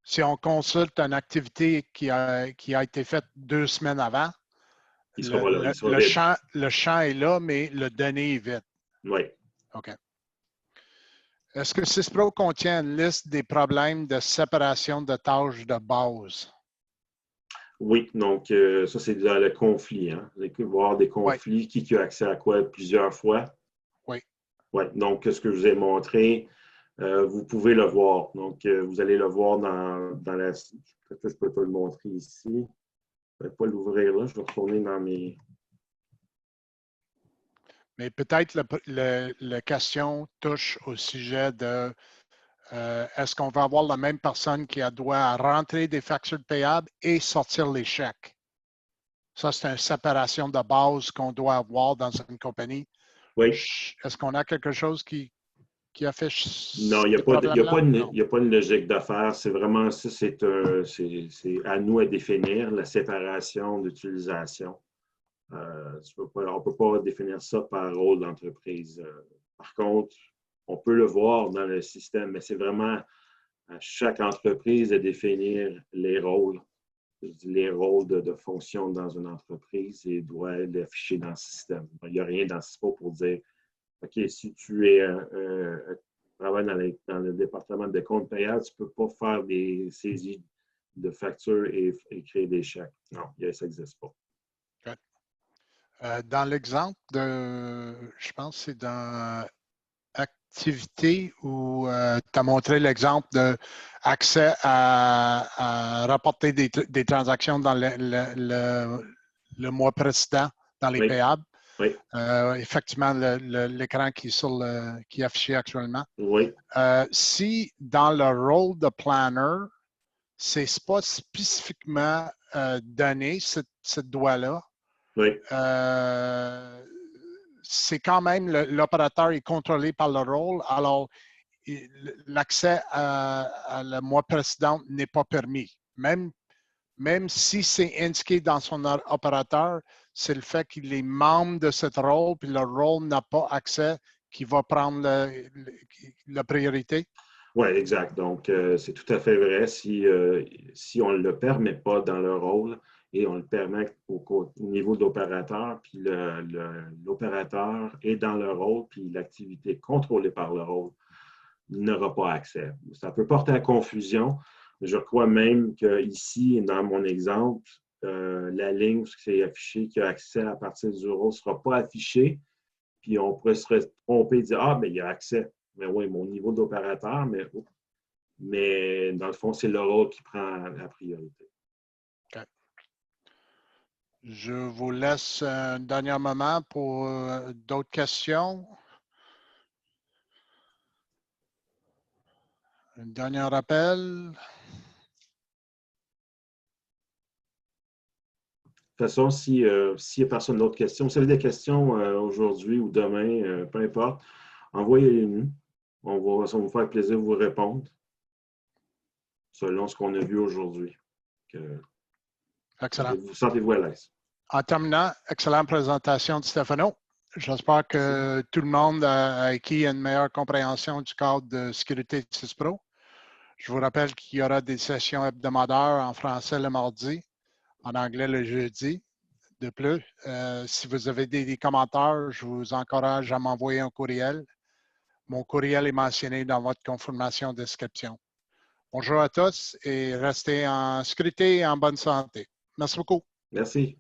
Si on consulte une activité qui a été faite 2 semaines avant, Il sera pas là, il sera vide. le champ est là, mais le donné est vide. Oui. OK. Est-ce que SysPro contient une liste des problèmes de séparation de tâches de base? Oui, donc ça, c'est dans le conflit. Hein? Il peut y avoir des conflits, qui a accès à quoi plusieurs fois. Oui. Oui, donc ce que je vous ai montré, vous pouvez le voir. Donc, vous allez le voir dans la... Peut-être que je peux te le montrer ici. Je ne vais pas l'ouvrir là. Je vais retourner dans mes... Mais peut-être la question touche au sujet de est-ce qu'on va avoir la même personne qui doit rentrer des factures payables et sortir les chèques? Ça, c'est une séparation de base qu'on doit avoir dans une compagnie. Oui. Est-ce qu'on a quelque chose qui affiche non, il n'y a, a pas une logique d'affaires. C'est vraiment ça, c'est à nous à définir la séparation d'utilisation. On ne peut pas définir ça par rôle d'entreprise. Par contre, on peut le voir dans le système, mais c'est vraiment à chaque entreprise de définir les rôles de fonction dans une entreprise et doit l'afficher dans le système. Il n'y a rien dans le système pour dire, OK, si tu es travailles dans le département des comptes payables, tu ne peux pas faire des saisies de factures et créer des chèques. Non, ça n'existe pas. Dans l'exemple de, je pense que c'est dans activité où tu as montré l'exemple d'accès à rapporter des transactions dans le mois précédent dans les payables. Oui. Effectivement, l'écran qui est affiché actuellement. Oui. Si dans le rôle de planner, ce n'est pas spécifiquement donné, ce doigt-là, oui. C'est quand même l'opérateur est contrôlé par le rôle, alors l'accès à le mois précédent n'est pas permis. Même si c'est indiqué dans son opérateur, c'est le fait qu'il est membre de ce rôle, puis le rôle n'a pas accès qui va prendre la priorité. Oui, exact. Donc, c'est tout à fait vrai. Si on ne le permet pas dans le rôle et on le permet au niveau de l'opérateur, puis l'opérateur est dans le rôle, puis l'activité contrôlée par le rôle, il n'aura pas accès. Ça peut porter à confusion. Je crois même qu'ici, dans mon exemple, la ligne où c'est affiché qu'il y a accès à partir du rôle ne sera pas affichée, puis on pourrait se tromper et dire « Ah, mais il y a accès ». Mais oui, mon niveau d'opérateur, mais dans le fond, c'est le rôle qui prend la priorité. Okay. Je vous laisse un dernier moment pour d'autres questions. Un dernier rappel. De toute façon, s'il n'y a personne d'autres questions, si vous avez des questions aujourd'hui ou demain, peu importe, envoyez-les-nous. Ça va nous faire plaisir de vous répondre selon ce qu'on a vu aujourd'hui. Excellent. Sentez-vous à l'aise. En terminant, excellente présentation de Stefano. J'espère que tout le monde a acquis une meilleure compréhension du cadre de sécurité de CISPRO. Je vous rappelle qu'il y aura des sessions hebdomadaires en français le mardi, en anglais le jeudi. De plus, si vous avez des commentaires, je vous encourage à m'envoyer un courriel. Mon courriel est mentionné dans votre confirmation de description. Bonjour à tous et restez en sécurité et en bonne santé. Merci beaucoup. Merci.